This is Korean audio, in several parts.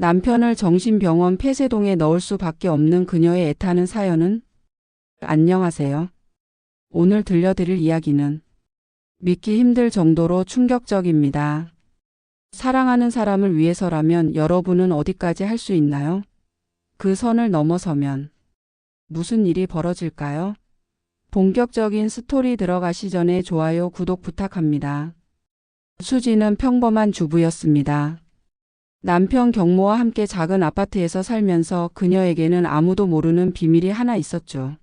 남편을 정신병원 폐쇄동에 넣을 수밖에 없는 그녀의 애타는 사연은? 안녕하세요. 오늘 들려드릴 이야기는 믿기 힘들 정도로 충격적입니다. 사랑하는 사람을 위해서라면 여러분은 어디까지 할 수 있나요? 그 선을 넘어서면 무슨 일이 벌어질까요? 본격적인 스토리 들어가시 전에 좋아요, 구독 부탁합니다. 수지는 평범한 주부였습니다. 남편 경모와 함께 작은 아파트에서 살면서 그녀에게는 아무도 모르는 비밀이 하나 있었죠.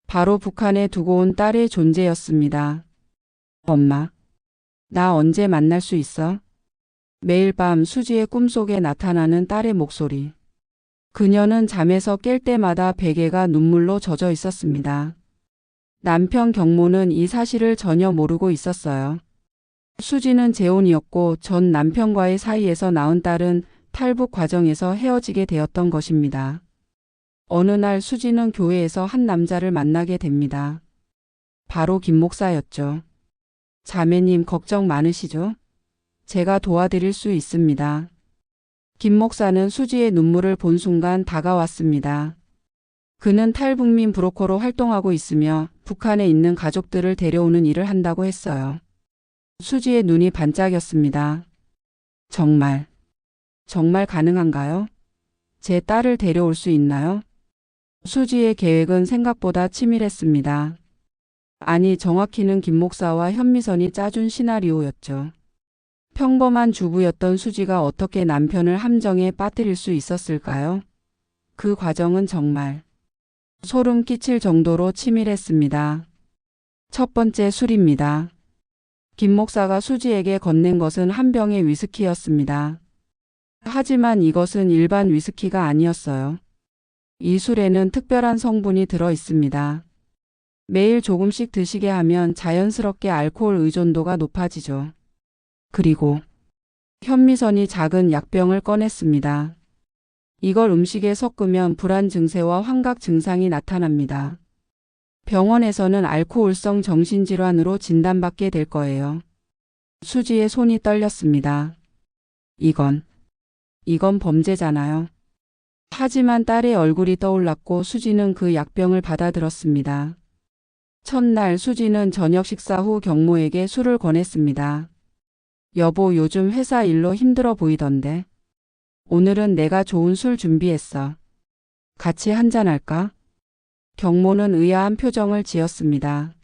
바로 북한에 두고 온 딸의 존재였습니다. 엄마, 나 언제 만날 수 있어? 매일 밤 수지의 꿈속에 나타나는 딸의 목소리. 그녀는 잠에서 깰 때마다 베개가 눈물로 젖어 있었습니다. 남편 경모는 이 사실을 전혀 모르고 있었어요. 수지는 재혼이었고 전 남편과의 사이에서 낳은 딸은 탈북 과정에서 헤어지게 되었던 것입니다. 어느 날 수지는 교회에서 한 남자를 만나게 됩니다. 바로 김 목사였죠. 자매님 걱정 많으시죠? 제가 도와드릴 수 있습니다. 김 목사는 수지의 눈물을 본 순간 다가왔습니다. 그는 탈북민 브로커로 활동하고 있으며 북한에 있는 가족들을 데려오는 일을 한다고 했어요. 수지의 눈이 반짝였습니다. 정말 가능한가요? 제 딸을 데려올 수 있나요? 수지의 계획은 생각보다 치밀했습니다. 아니, 정확히는 김 목사와 현미선이 짜준 시나리오였죠. 평범한 주부였던 수지가 어떻게 남편을 함정에 빠뜨릴 수 있었을까요? 그 과정은 정말 소름 끼칠 정도로 치밀했습니다. 첫 번째, 술입니다. 김 목사가 수지에게 건넨 것은 한 병의 위스키였습니다. 하지만 이것은 일반 위스키가 아니었어요. 이 술에는 특별한 성분이 들어 있습니다. 매일 조금씩 드시게 하면 자연스럽게 알코올 의존도가 높아지죠. 그리고 현미선이 작은 약병을 꺼냈습니다. 이걸 음식에 섞으면 불안 증세와 환각 증상이 나타납니다. 병원에서는 알코올성 정신질환으로 진단받게 될 거예요. 수지의 손이 떨렸습니다. 이건 범죄잖아요. 하지만 딸의 얼굴이 떠올랐고 수지는 그 약병을 받아들었습니다. 첫날 수지는 저녁 식사 후 경모에게 술을 권했습니다. 여보, 요즘 회사 일로 힘들어 보이던데. 오늘은 내가 좋은 술 준비했어. 같이 한잔할까? 경모는 의아한 표정을 지었습니다.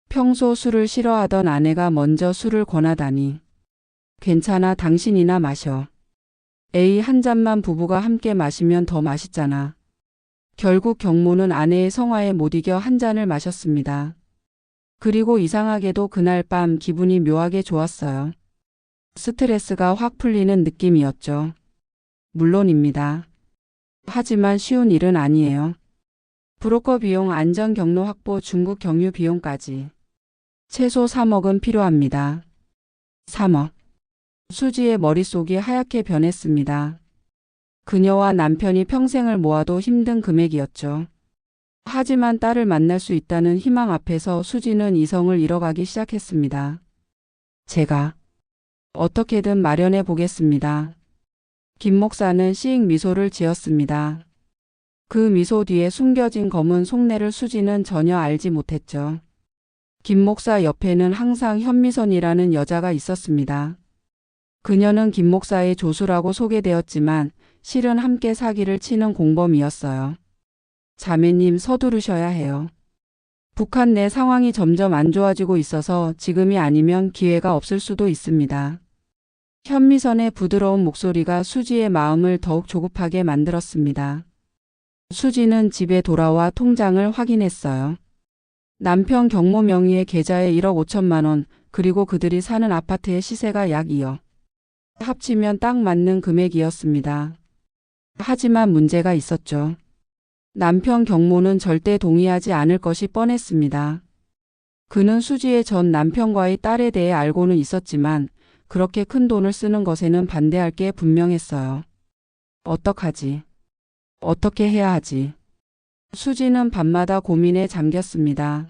평소 술을 싫어하던 아내가 먼저 술을 권하다니. 괜찮아, 당신이나 마셔. 에이, 한 잔만 부부가 함께 마시면 더 맛있잖아. 결국 경모는 아내의 성화에 못 이겨 한 잔을 마셨습니다. 그리고 이상하게도 그날 밤 기분이 묘하게 좋았어요. 스트레스가 확 풀리는 느낌이었죠. 물론입니다. 하지만 쉬운 일은 아니에요. 브로커 비용, 안전 경로 확보, 중국 경유 비용까지. 최소 3억은 필요합니다. 3억. 수지의 머릿속이 하얗게 변했습니다. 그녀와 남편이 평생을 모아도 힘든 금액이었죠. 하지만 딸을 만날 수 있다는 희망 앞에서 수지는 이성을 잃어가기 시작했습니다. 제가 어떻게든 마련해 보겠습니다. 김 목사는 씩 미소를 지었습니다. 그 미소 뒤에 숨겨진 검은 속내를 수지는 전혀 알지 못했죠. 김 목사 옆에는 항상 현미선이라는 여자가 있었습니다. 그녀는 김 목사의 조수라고 소개되었지만 실은 함께 사기를 치는 공범이었어요. 자매님, 서두르셔야 해요. 북한 내 상황이 점점 안 좋아지고 있어서 지금이 아니면 기회가 없을 수도 있습니다. 현미선의 부드러운 목소리가 수지의 마음을 더욱 조급하게 만들었습니다. 수지는 집에 돌아와 통장을 확인했어요. 남편 경모 명의의 계좌에 1억 5천만 원, 그리고 그들이 사는 아파트의 시세가 약 2억. 합치면 딱 맞는 금액이었습니다. 하지만 문제가 있었죠. 남편 경모는 절대 동의하지 않을 것이 뻔했습니다. 그는 수지의 전 남편과의 딸에 대해 알고는 있었지만 그렇게 큰 돈을 쓰는 것에는 반대할 게 분명했어요. 어떡하지? 어떻게 해야 하지? 수지는 밤마다 고민에 잠겼습니다.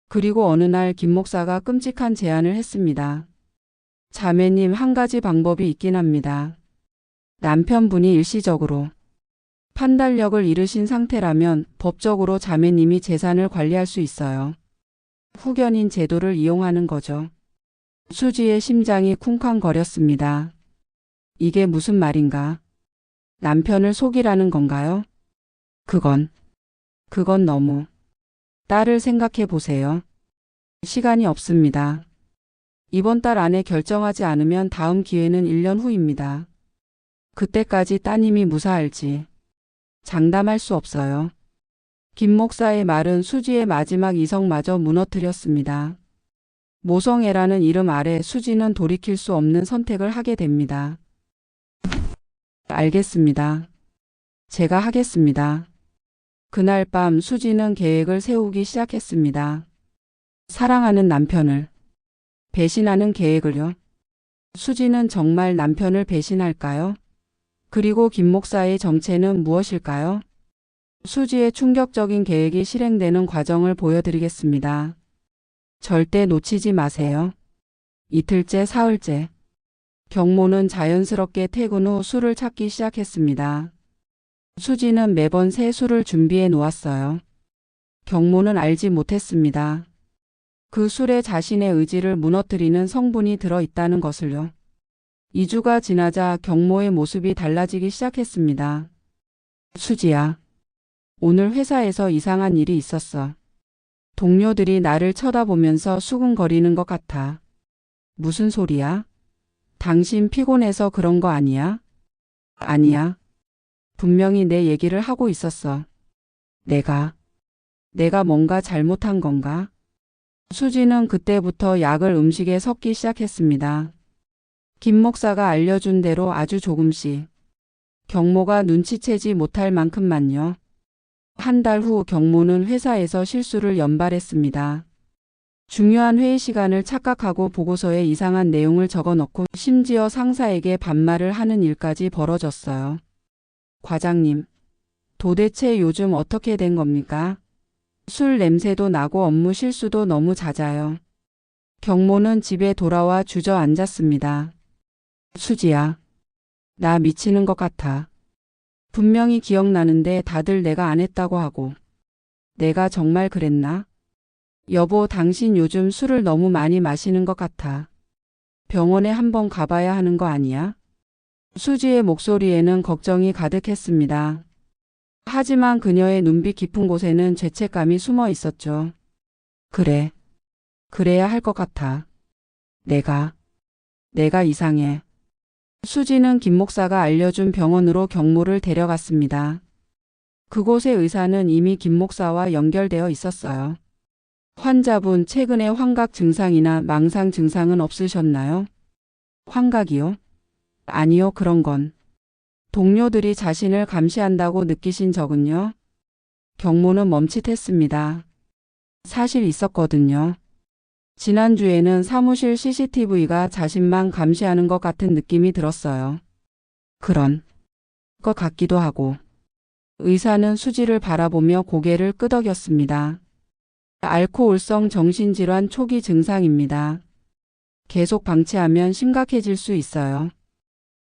그리고 어느 날 김 목사가 끔찍한 제안을 했습니다. 자매님, 한 가지 방법이 있긴 합니다. 남편분이 일시적으로 판단력을 잃으신 상태라면 법적으로 자매님이 재산을 관리할 수 있어요. 후견인 제도를 이용하는 거죠. 수지의 심장이 쿵쾅거렸습니다. 이게 무슨 말인가? 남편을 속이라는 건가요? 그건 너무. 딸을 생각해 보세요. 시간이 없습니다. 이번 달 안에 결정하지 않으면 다음 기회는 1년 후입니다. 그때까지 따님이 무사할지 장담할 수 없어요. 김 목사의 말은 수지의 마지막 이성마저 무너뜨렸습니다. 모성애라는 이름 아래 수지는 돌이킬 수 없는 선택을 하게 됩니다. 알겠습니다. 제가 하겠습니다. 그날 밤 수지는 계획을 세우기 시작했습니다. 사랑하는 남편을 배신하는 계획을요. 수지는 정말 남편을 배신할까요? 그리고 김 목사의 정체는 무엇일까요? 수지의 충격적인 계획이 실행되는 과정을 보여드리겠습니다. 절대 놓치지 마세요. 이틀째, 사흘째. 경모는 자연스럽게 퇴근 후 술을 찾기 시작했습니다. 수지는 매번 새 술을 준비해 놓았어요. 경모는 알지 못했습니다. 그 술에 자신의 의지를 무너뜨리는 성분이 들어있다는 것을요. 2주가 지나자 경모의 모습이 달라지기 시작했습니다. 수지야, 오늘 회사에서 이상한 일이 있었어. 동료들이 나를 쳐다보면서 수근거리는 것 같아. 무슨 소리야? 당신 피곤해서 그런 거 아니야? 아니야. 분명히 내 얘기를 하고 있었어. 내가 뭔가 잘못한 건가? 수지는 그때부터 약을 음식에 섞기 시작했습니다. 김 목사가 알려준 대로 아주 조금씩. 경모가 눈치채지 못할 만큼만요. 한 달 후 경모는 회사에서 실수를 연발했습니다. 중요한 회의 시간을 착각하고 보고서에 이상한 내용을 적어넣고 심지어 상사에게 반말을 하는 일까지 벌어졌어요. 과장님, 도대체 요즘 어떻게 된 겁니까? 술 냄새도 나고 업무 실수도 너무 잦아요. 경모는 집에 돌아와 주저앉았습니다. 수지야, 나 미치는 것 같아. 분명히 기억나는데 다들 내가 안 했다고 하고. 내가 정말 그랬나? 여보, 당신 요즘 술을 너무 많이 마시는 것 같아. 병원에 한번 가봐야 하는 거 아니야? 수지의 목소리에는 걱정이 가득했습니다. 하지만 그녀의 눈빛 깊은 곳에는 죄책감이 숨어 있었죠. 그래. 그래야 할 것 같아. 내가 이상해. 수지는 김 목사가 알려준 병원으로 경모를 데려갔습니다. 그곳의 의사는 이미 김 목사와 연결되어 있었어요. 환자분, 최근에 환각 증상이나 망상 증상은 없으셨나요? 환각이요? 아니요, 그런 건. 동료들이 자신을 감시한다고 느끼신 적은요? 경모는 멈칫했습니다. 사실 있었거든요. 지난주에는 사무실 CCTV가 자신만 감시하는 것 같은 느낌이 들었어요. 그런 것 같기도 하고. 의사는 수지를 바라보며 고개를 끄덕였습니다. 알코올성 정신질환 초기 증상입니다. 계속 방치하면 심각해질 수 있어요.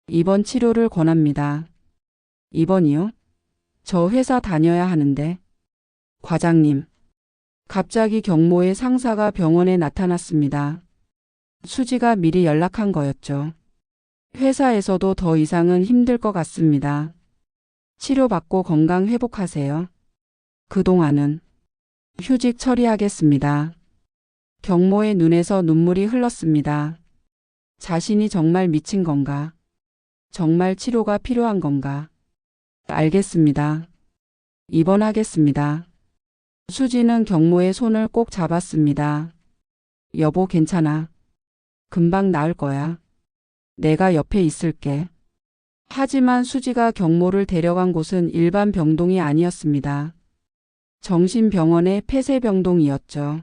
입원 치료를 권합니다. 입원이요? 저 회사 다녀야 하는데. 과장님. 갑자기 경모의 상사가 병원에 나타났습니다. 수지가 미리 연락한 거였죠. 회사에서도 더 이상은 힘들 것 같습니다. 치료받고 건강 회복하세요. 그동안은 휴직 처리하겠습니다. 경모의 눈에서 눈물이 흘렀습니다. 자신이 정말 미친 건가? 정말 치료가 필요한 건가? 알겠습니다. 입원하겠습니다. 수지는 경모의 손을 꼭 잡았습니다. 여보, 괜찮아. 금방 나을 거야. 내가 옆에 있을게. 하지만 수지가 경모를 데려간 곳은 일반 병동이 아니었습니다. 정신병원의 폐쇄병동이었죠.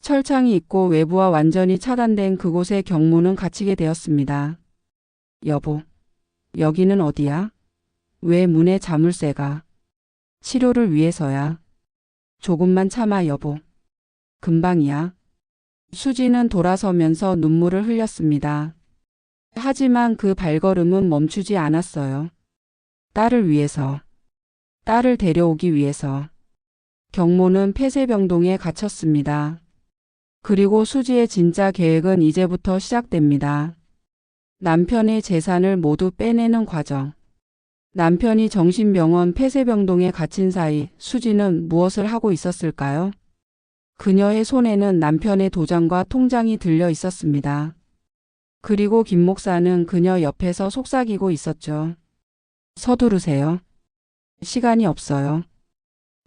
철창이 있고 외부와 완전히 차단된 그곳에 경모는 갇히게 되었습니다. 여보, 여기는 어디야? 왜 문에 자물쇠가? 치료를 위해서야. 조금만 참아, 여보. 금방이야. 수지는 돌아서면서 눈물을 흘렸습니다. 하지만 그 발걸음은 멈추지 않았어요. 딸을 위해서, 딸을 데려오기 위해서. 경모는 폐쇄병동에 갇혔습니다. 그리고 수지의 진짜 계획은 이제부터 시작됩니다. 남편의 재산을 모두 빼내는 과정. 남편이 정신병원 폐쇄병동에 갇힌 사이 수지는 무엇을 하고 있었을까요? 그녀의 손에는 남편의 도장과 통장이 들려 있었습니다. 그리고 김 목사는 그녀 옆에서 속삭이고 있었죠. 서두르세요. 시간이 없어요.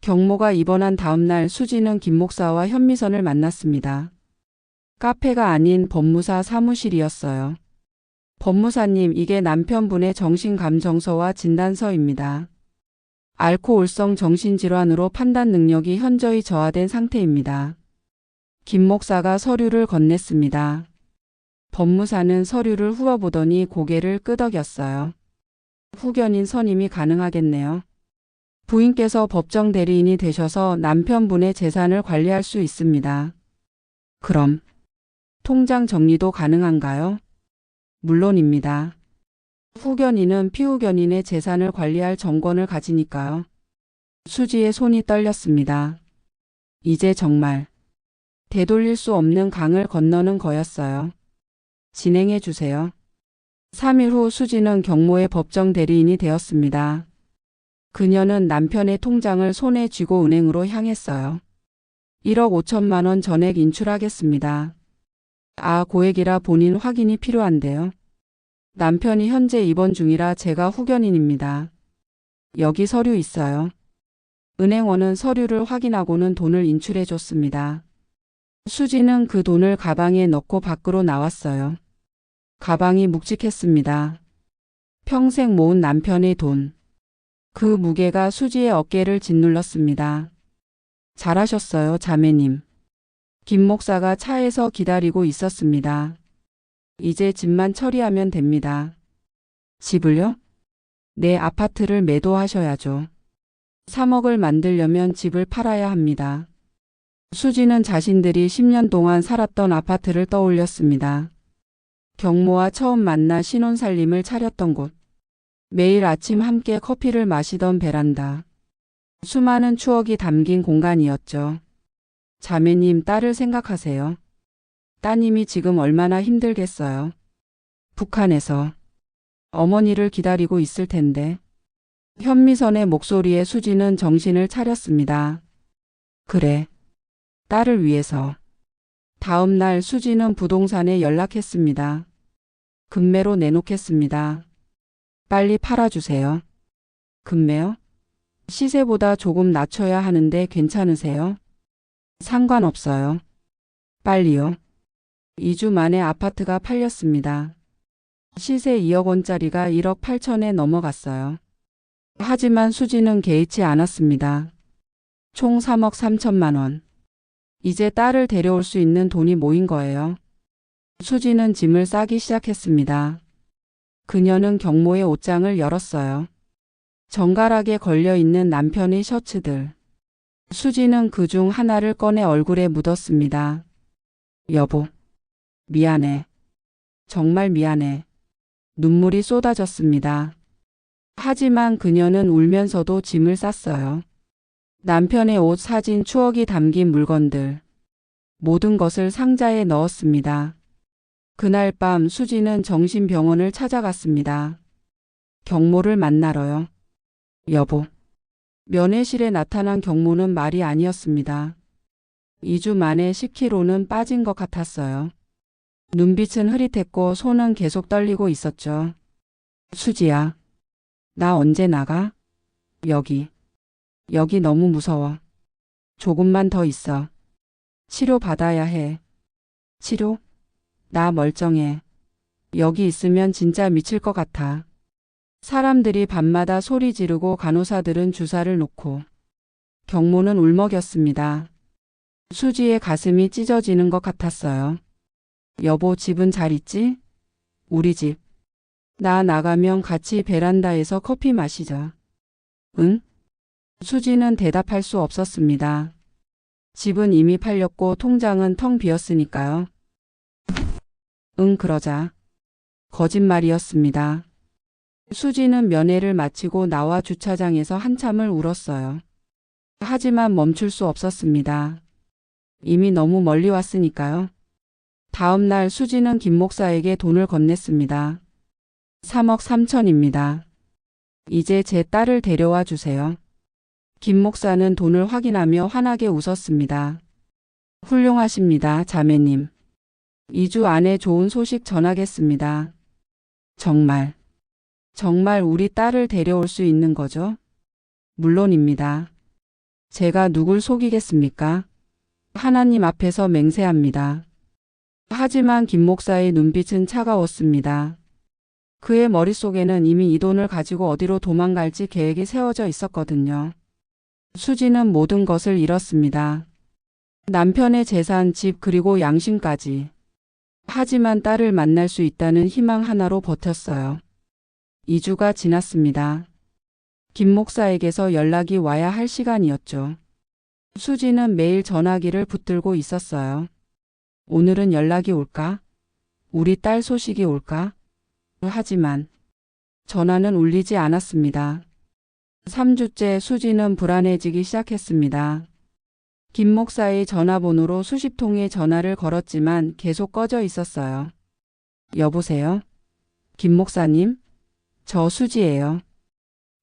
경모가 입원한 다음 날 수지는 김 목사와 현미선을 만났습니다. 카페가 아닌 법무사 사무실이었어요. 법무사님, 이게 남편분의 정신감정서와 진단서입니다. 알코올성 정신질환으로 판단 능력이 현저히 저하된 상태입니다. 김 목사가 서류를 건넸습니다. 법무사는 서류를 훑어보더니 고개를 끄덕였어요. 후견인 선임이 가능하겠네요. 부인께서 법정 대리인이 되셔서 남편분의 재산을 관리할 수 있습니다. 그럼 통장 정리도 가능한가요? 물론입니다. 후견인은 피후견인의 재산을 관리할 정권을 가지니까요. 수지의 손이 떨렸습니다. 이제 정말 되돌릴 수 없는 강을 건너는 거였어요. 진행해 주세요. 3일 후 수지는 경모의 법정 대리인이 되었습니다. 그녀는 남편의 통장을 손에 쥐고 은행으로 향했어요. 1억 5천만 원 전액 인출하겠습니다. 고액이라 본인 확인이 필요한데요. 남편이 현재 입원 중이라 제가 후견인입니다. 여기 서류 있어요. 은행원은 서류를 확인하고는 돈을 인출해 줬습니다. 수지는 그 돈을 가방에 넣고 밖으로 나왔어요. 가방이 묵직했습니다. 평생 모은 남편의 돈. 그 무게가 수지의 어깨를 짓눌렀습니다. 잘하셨어요, 자매님. 김 목사가 차에서 기다리고 있었습니다. 이제 집만 처리하면 됩니다. 집을요? 내 아파트를 매도하셔야죠. 3억을 만들려면 집을 팔아야 합니다. 수지는 자신들이 10년 동안 살았던 아파트를 떠올렸습니다. 경모와 처음 만나 신혼살림을 차렸던 곳. 매일 아침 함께 커피를 마시던 베란다. 수많은 추억이 담긴 공간이었죠. 자매님, 딸을 생각하세요. 따님이 지금 얼마나 힘들겠어요. 북한에서 어머니를 기다리고 있을 텐데. 현미선의 목소리에 수지는 정신을 차렸습니다. 그래, 딸을 위해서. 다음 날 수지는 부동산에 연락했습니다. 금매로 내놓겠습니다. 빨리 팔아주세요. 금매요? 시세보다 조금 낮춰야 하는데 괜찮으세요? 상관없어요. 빨리요. 2주 만에 아파트가 팔렸습니다. 시세 2억 원짜리가 1억 8천에 넘어갔어요. 하지만 수지는 개의치 않았습니다. 총 3억 3천만 원. 이제 딸을 데려올 수 있는 돈이 모인 거예요. 수지는 짐을 싸기 시작했습니다. 그녀는 경모의 옷장을 열었어요. 정갈하게 걸려있는 남편의 셔츠들. 수지는 그중 하나를 꺼내 얼굴에 묻었습니다. 여보, 미안해. 정말 미안해. 눈물이 쏟아졌습니다. 하지만 그녀는 울면서도 짐을 쌌어요. 남편의 옷, 사진, 추억이 담긴 물건들. 모든 것을 상자에 넣었습니다. 그날 밤 수지는 정신병원을 찾아갔습니다. 경모를 만나러요. 여보. 면회실에 나타난 경모는 말이 아니었습니다. 2주 만에 10kg는 빠진 것 같았어요. 눈빛은 흐릿했고 손은 계속 떨리고 있었죠. 수지야. 나 언제 나가? 여기 너무 무서워. 조금만 더 있어. 치료 받아야 해. 치료? 나 멀쩡해. 여기 있으면 진짜 미칠 것 같아. 사람들이 밤마다 소리 지르고 간호사들은 주사를 놓고. 경모는 울먹였습니다. 수지의 가슴이 찢어지는 것 같았어요. 여보, 집은 잘 있지? 우리 집. 나 나가면 같이 베란다에서 커피 마시자. 응? 수지는 대답할 수 없었습니다. 집은 이미 팔렸고 통장은 텅 비었으니까요. 응, 그러자. 거짓말이었습니다. 수지는 면회를 마치고 나와 주차장에서 한참을 울었어요. 하지만 멈출 수 없었습니다. 이미 너무 멀리 왔으니까요. 다음 날 수지는 김 목사에게 돈을 건넸습니다. 3억 3천입니다. 이제 제 딸을 데려와 주세요. 김 목사는 돈을 확인하며 환하게 웃었습니다. 훌륭하십니다, 자매님. 2주 안에 좋은 소식 전하겠습니다. 정말 우리 딸을 데려올 수 있는 거죠? 물론입니다. 제가 누굴 속이겠습니까? 하나님 앞에서 맹세합니다. 하지만 김 목사의 눈빛은 차가웠습니다. 그의 머릿속에는 이미 이 돈을 가지고 어디로 도망갈지 계획이 세워져 있었거든요. 수지는 모든 것을 잃었습니다. 남편의 재산, 집 그리고 양심까지. 하지만 딸을 만날 수 있다는 희망 하나로 버텼어요. 2주가 지났습니다. 김 목사에게서 연락이 와야 할 시간이었죠. 수지는 매일 전화기를 붙들고 있었어요. 오늘은 연락이 올까? 우리 딸 소식이 올까? 하지만 전화는 울리지 않았습니다. 3주째 수지는 불안해지기 시작했습니다. 김 목사의 전화번호로 수십 통의 전화를 걸었지만 계속 꺼져 있었어요. 여보세요? 김 목사님? 저 수지예요.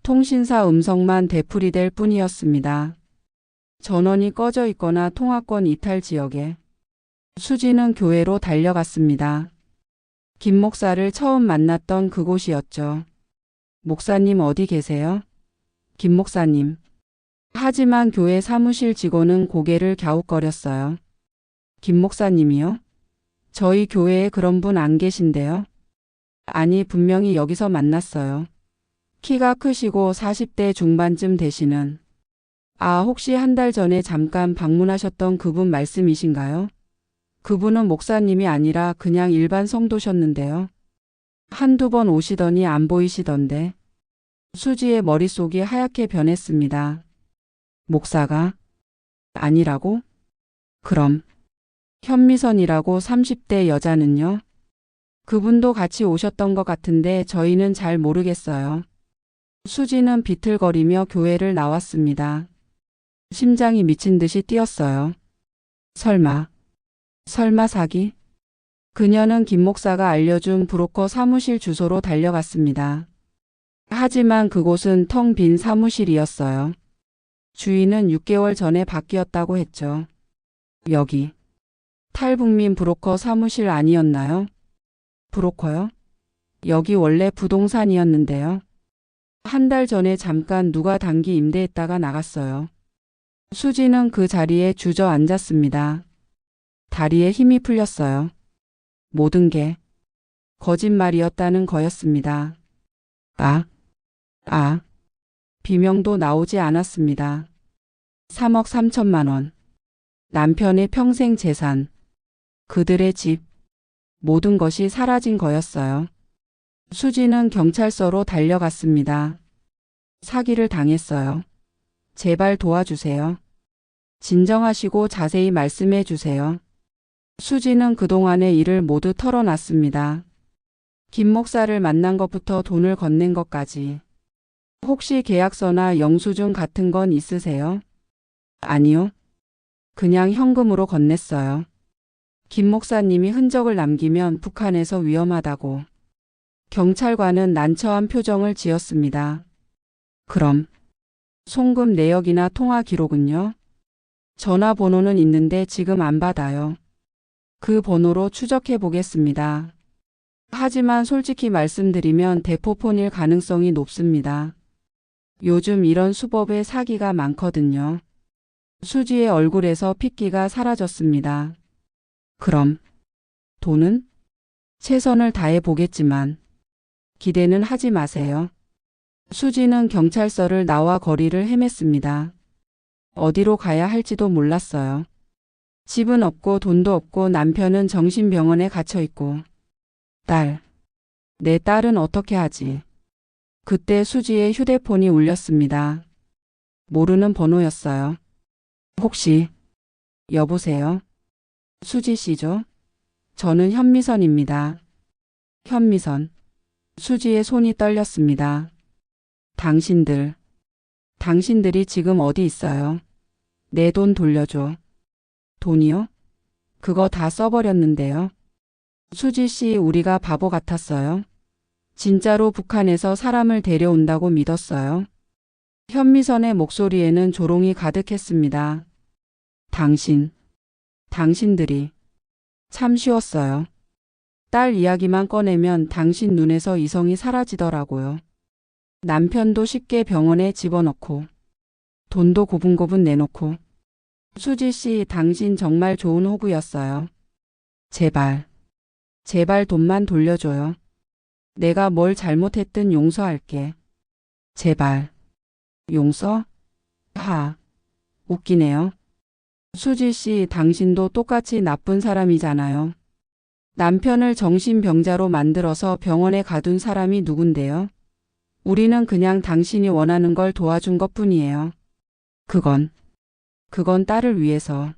통신사 음성만 되풀이될 뿐이었습니다. 전원이 꺼져 있거나 통화권 이탈 지역에. 수지는 교회로 달려갔습니다. 김 목사를 처음 만났던 그곳이었죠. 목사님 어디 계세요? 김 목사님. 하지만 교회 사무실 직원은 고개를 갸웃거렸어요. 김 목사님이요? 저희 교회에 그런 분 안 계신데요? 아니, 분명히 여기서 만났어요. 키가 크시고 40대 중반쯤 되시는. 아, 혹시 한 달 전에 잠깐 방문하셨던 그분 말씀이신가요? 그분은 목사님이 아니라 그냥 일반 성도셨는데요. 한두 번 오시더니 안 보이시던데. 수지의 머릿속이 하얗게 변했습니다. 목사가? 아니라고? 그럼 현미선이라고 30대 여자는요? 그분도 같이 오셨던 것 같은데 저희는 잘 모르겠어요. 수지는 비틀거리며 교회를 나왔습니다. 심장이 미친 듯이 뛰었어요. 설마 사기? 그녀는 김 목사가 알려준 브로커 사무실 주소로 달려갔습니다. 하지만 그곳은 텅 빈 사무실이었어요. 주인은 6개월 전에 바뀌었다고 했죠. 여기 탈북민 브로커 사무실 아니었나요? 브로커요? 여기 원래 부동산이었는데요. 한 달 전에 잠깐 누가 단기 임대했다가 나갔어요. 수지는 그 자리에 주저앉았습니다. 다리에 힘이 풀렸어요. 모든 게 거짓말이었다는 거였습니다. 비명도 나오지 않았습니다. 3억 3천만 원. 남편의 평생 재산. 그들의 집. 모든 것이 사라진 거였어요. 수지는 경찰서로 달려갔습니다. 사기를 당했어요. 제발 도와주세요. 진정하시고 자세히 말씀해 주세요. 수지는 그동안의 일을 모두 털어놨습니다. 김 목사를 만난 것부터 돈을 건넨 것까지. 혹시 계약서나 영수증 같은 건 있으세요? 아니요. 그냥 현금으로 건넸어요. 김 목사님이 흔적을 남기면 북한에서 위험하다고. 경찰관은 난처한 표정을 지었습니다. 그럼 송금 내역이나 통화 기록은요? 전화번호는 있는데 지금 안 받아요. 그 번호로 추적해 보겠습니다. 하지만 솔직히 말씀드리면 대포폰일 가능성이 높습니다. 요즘 이런 수법에 사기가 많거든요. 수지의 얼굴에서 핏기가 사라졌습니다. 그럼 돈은? 최선을 다해 보겠지만 기대는 하지 마세요. 수지는 경찰서를 나와 거리를 헤맸습니다. 어디로 가야 할지도 몰랐어요. 집은 없고 돈도 없고 남편은 정신병원에 갇혀 있고. 내 딸은 어떻게 하지? 그때 수지의 휴대폰이 울렸습니다. 모르는 번호였어요. 혹시 여보세요? 수지 씨죠? 저는 현미선입니다. 현미선. 수지의 손이 떨렸습니다. 당신들이 지금 어디 있어요? 내 돈 돌려줘. 돈이요? 그거 다 써버렸는데요. 수지 씨, 우리가 바보 같았어요. 진짜로 북한에서 사람을 데려온다고 믿었어요. 현미선의 목소리에는 조롱이 가득했습니다. 당신들이 참 쉬웠어요. 딸 이야기만 꺼내면 당신 눈에서 이성이 사라지더라고요. 남편도 쉽게 병원에 집어넣고 돈도 고분고분 내놓고. 수지 씨, 당신 정말 좋은 호구였어요. 제발 돈만 돌려줘요. 내가 뭘 잘못했든 용서할게. 제발. 용서? 웃기네요. 수지 씨, 당신도 똑같이 나쁜 사람이잖아요. 남편을 정신병자로 만들어서 병원에 가둔 사람이 누군데요? 우리는 그냥 당신이 원하는 걸 도와준 것뿐이에요. 그건 딸을 위해서.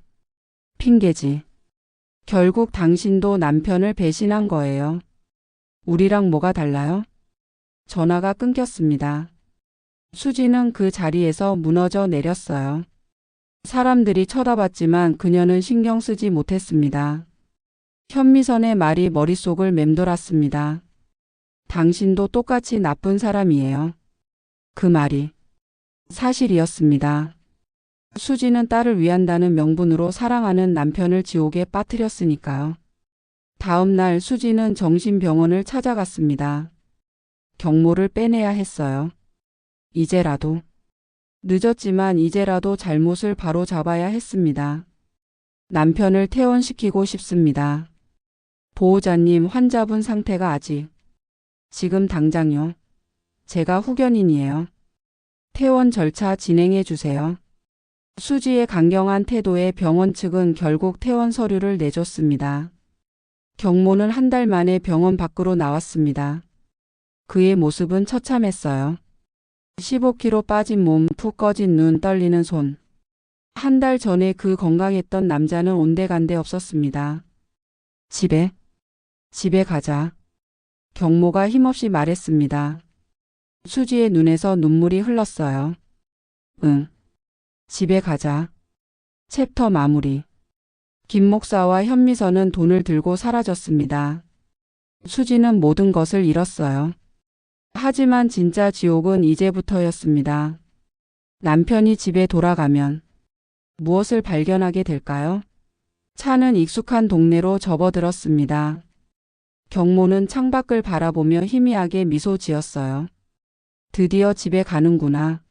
핑계지. 결국 당신도 남편을 배신한 거예요. 우리랑 뭐가 달라요? 전화가 끊겼습니다. 수지는 그 자리에서 무너져 내렸어요. 사람들이 쳐다봤지만 그녀는 신경 쓰지 못했습니다. 현미선의 말이 머릿속을 맴돌았습니다. 당신도 똑같이 나쁜 사람이에요. 그 말이 사실이었습니다. 수지는 딸을 위한다는 명분으로 사랑하는 남편을 지옥에 빠뜨렸으니까요. 다음 날 수지는 정신병원을 찾아갔습니다. 경모를 빼내야 했어요. 이제라도. 늦었지만 이제라도 잘못을 바로잡아야 했습니다. 남편을 퇴원시키고 싶습니다. 보호자님, 환자분 상태가 지금 당장요. 제가 후견인이에요. 퇴원 절차 진행해 주세요. 수지의 강경한 태도에 병원 측은 결국 퇴원 서류를 내줬습니다. 경모는 한 달 만에 병원 밖으로 나왔습니다. 그의 모습은 처참했어요. 15kg 빠진 몸, 푹 꺼진 눈, 떨리는 손. 한 달 전에 그 건강했던 남자는 온데간데 없었습니다. 집에 가자. 경모가 힘없이 말했습니다. 수지의 눈에서 눈물이 흘렀어요. 응. 집에 가자. 챕터 마무리. 김 목사와 현미선은 돈을 들고 사라졌습니다. 수지는 모든 것을 잃었어요. 하지만 진짜 지옥은 이제부터였습니다. 남편이 집에 돌아가면 무엇을 발견하게 될까요? 차는 익숙한 동네로 접어들었습니다. 경모는 창밖을 바라보며 희미하게 미소 지었어요. 드디어 집에 가는구나.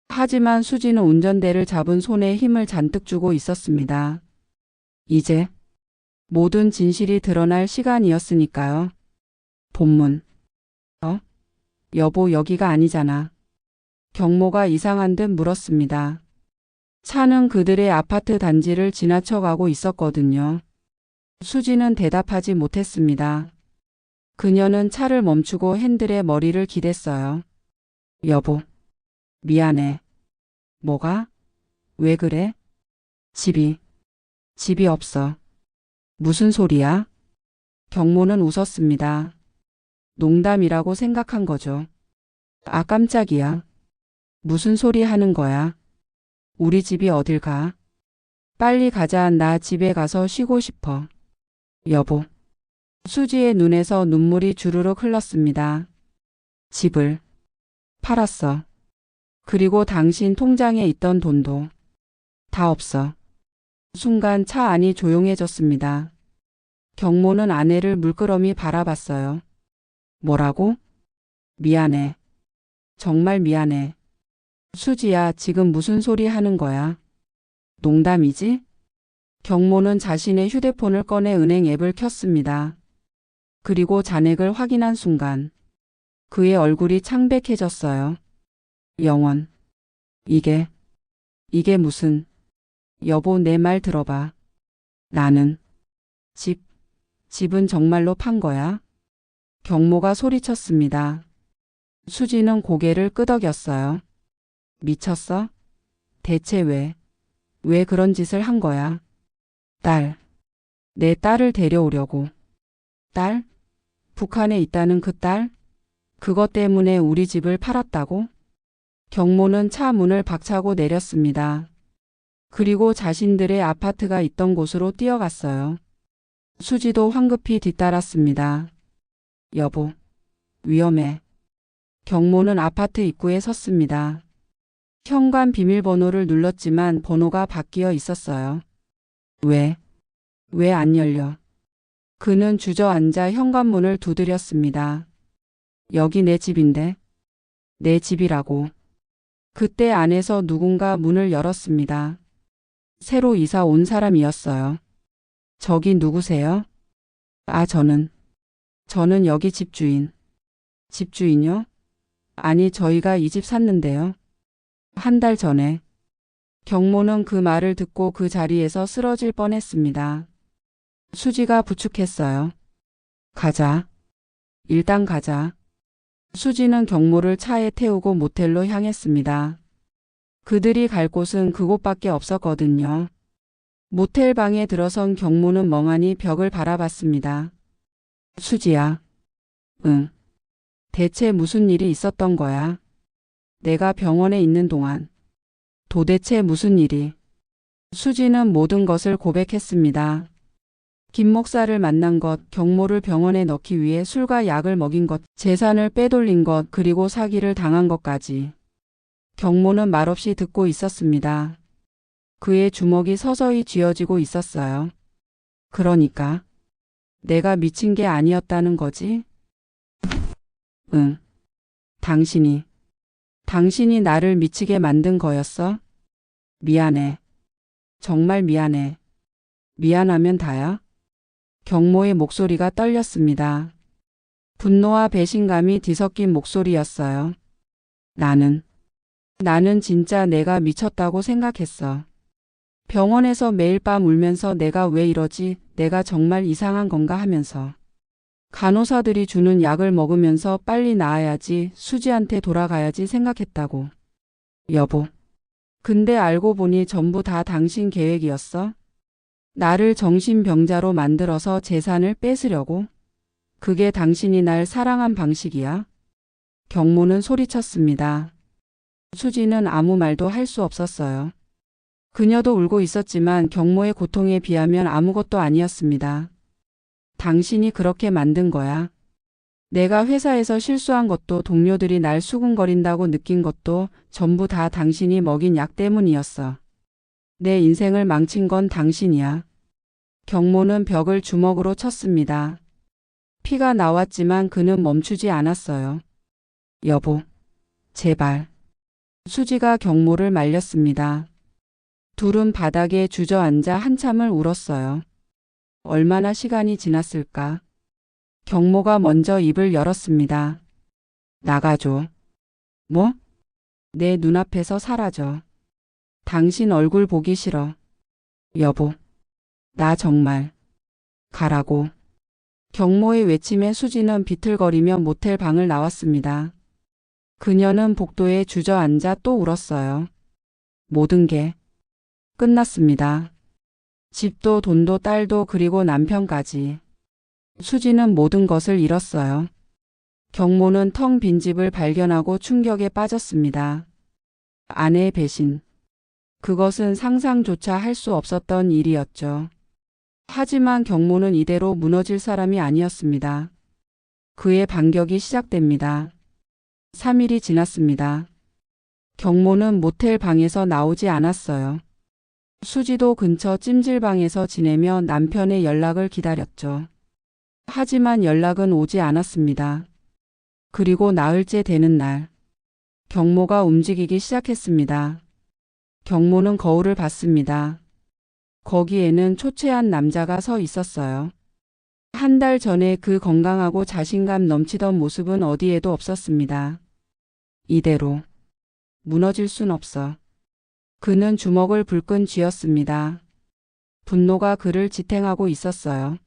하지만 수지는 운전대를 잡은 손에 힘을 잔뜩 주고 있었습니다. 이제 모든 진실이 드러날 시간이었으니까요. 본문. 여보, 여기가 아니잖아. 경모가 이상한 듯 물었습니다. 차는 그들의 아파트 단지를 지나쳐가고 있었거든요. 수지는 대답하지 못했습니다. 그녀는 차를 멈추고 핸들에 머리를 기댔어요. 여보, 미안해. 뭐가? 왜 그래? 집이 없어. 무슨 소리야? 경모는 웃었습니다. 농담이라고 생각한 거죠. 아, 깜짝이야. 무슨 소리 하는 거야? 우리 집이 어딜 가? 빨리 가자. 나 집에 가서 쉬고 싶어. 여보. 수지의 눈에서 눈물이 주르륵 흘렀습니다. 집을 팔았어. 그리고 당신 통장에 있던 돈도 다 없어. 순간 차 안이 조용해졌습니다. 경모는 아내를 물끄러미 바라봤어요. 뭐라고? 미안해. 정말 미안해. 수지야, 지금 무슨 소리 하는 거야? 농담이지? 경모는 자신의 휴대폰을 꺼내 은행 앱을 켰습니다. 그리고 잔액을 확인한 순간 그의 얼굴이 창백해졌어요. 영원. 이게 무슨. 여보, 내 말 들어봐. 나는 집은 정말로 판 거야? 경모가 소리쳤습니다. 수지는 고개를 끄덕였어요. 미쳤어? 대체 왜 그런 짓을 한 거야? 내 딸을 데려오려고. 딸? 북한에 있다는 그 딸? 그것 때문에 우리 집을 팔았다고? 경모는 차 문을 박차고 내렸습니다. 그리고 자신들의 아파트가 있던 곳으로 뛰어갔어요. 수지도 황급히 뒤따랐습니다. 여보, 위험해. 경모는 아파트 입구에 섰습니다. 현관 비밀번호를 눌렀지만 번호가 바뀌어 있었어요. 왜 안 열려? 그는 주저앉아 현관문을 두드렸습니다. 여기 내 집인데. 내 집이라고. 그때 안에서 누군가 문을 열었습니다. 새로 이사 온 사람이었어요. 저기 누구세요? 아, 저는 여기 집주인. 집주인요? 아니, 저희가 이 집 샀는데요. 한 달 전에. 경모는 그 말을 듣고 그 자리에서 쓰러질 뻔했습니다. 수지가 부축했어요. 가자. 일단 가자. 수지는 경모를 차에 태우고 모텔로 향했습니다. 그들이 갈 곳은 그곳밖에 없었거든요. 모텔 방에 들어선 경모는 멍하니 벽을 바라봤습니다. 수지야. 응. 대체 무슨 일이 있었던 거야? 내가 병원에 있는 동안. 도대체 무슨 일이? 수지는 모든 것을 고백했습니다. 김 목사를 만난 것, 경모를 병원에 넣기 위해 술과 약을 먹인 것, 재산을 빼돌린 것, 그리고 사기를 당한 것까지. 경모는 말없이 듣고 있었습니다. 그의 주먹이 서서히 쥐어지고 있었어요. 그러니까 내가 미친 게 아니었다는 거지? 응. 당신이 나를 미치게 만든 거였어? 미안해. 정말 미안해. 미안하면 다야? 경모의 목소리가 떨렸습니다. 분노와 배신감이 뒤섞인 목소리였어요. 나는 진짜 내가 미쳤다고 생각했어. 병원에서 매일 밤 울면서 내가 왜 이러지? 내가 정말 이상한 건가 하면서. 간호사들이 주는 약을 먹으면서 빨리 나아야지, 수지한테 돌아가야지 생각했다고. 여보. 근데 알고 보니 전부 다 당신 계획이었어? 나를 정신병자로 만들어서 재산을 뺏으려고? 그게 당신이 날 사랑한 방식이야? 경모는 소리쳤습니다. 수지는 아무 말도 할 수 없었어요. 그녀도 울고 있었지만 경모의 고통에 비하면 아무것도 아니었습니다. 당신이 그렇게 만든 거야. 내가 회사에서 실수한 것도 동료들이 날 수군거린다고 느낀 것도 전부 다 당신이 먹인 약 때문이었어. 내 인생을 망친 건 당신이야. 경모는 벽을 주먹으로 쳤습니다. 피가 나왔지만 그는 멈추지 않았어요. 여보, 제발. 수지가 경모를 말렸습니다. 둘은 바닥에 주저앉아 한참을 울었어요. 얼마나 시간이 지났을까? 경모가 먼저 입을 열었습니다. 나가줘. 뭐? 내 눈앞에서 사라져. 당신 얼굴 보기 싫어. 여보. 나 정말. 가라고. 경모의 외침에 수지는 비틀거리며 모텔 방을 나왔습니다. 그녀는 복도에 주저앉아 또 울었어요. 모든 게 끝났습니다. 집도 돈도 딸도 그리고 남편까지. 수지는 모든 것을 잃었어요. 경모는 텅 빈 집을 발견하고 충격에 빠졌습니다. 아내의 배신. 그것은 상상조차 할 수 없었던 일이었죠. 하지만 경모는 이대로 무너질 사람이 아니었습니다. 그의 반격이 시작됩니다. 3일이 지났습니다. 경모는 모텔 방에서 나오지 않았어요. 수지도 근처 찜질방에서 지내며 남편의 연락을 기다렸죠. 하지만 연락은 오지 않았습니다. 그리고 나흘째 되는 날, 경모가 움직이기 시작했습니다. 경모는 거울을 봤습니다. 거기에는 초췌한 남자가 서 있었어요. 한 달 전에 그 건강하고 자신감 넘치던 모습은 어디에도 없었습니다. 이대로 무너질 순 없어. 그는 주먹을 불끈 쥐었습니다. 분노가 그를 지탱하고 있었어요.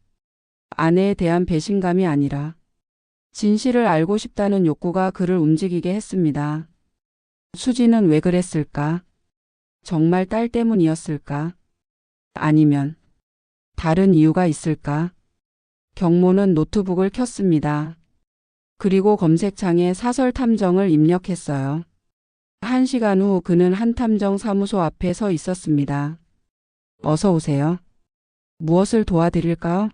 아내에 대한 배신감이 아니라 진실을 알고 싶다는 욕구가 그를 움직이게 했습니다. 수지는 왜 그랬을까? 정말 딸 때문이었을까? 아니면 다른 이유가 있을까? 경모는 노트북을 켰습니다. 그리고 검색창에 사설 탐정을 입력했어요. 1시간 후 그는 한 탐정 사무소 앞에 서 있었습니다. 어서 오세요. 무엇을 도와드릴까요?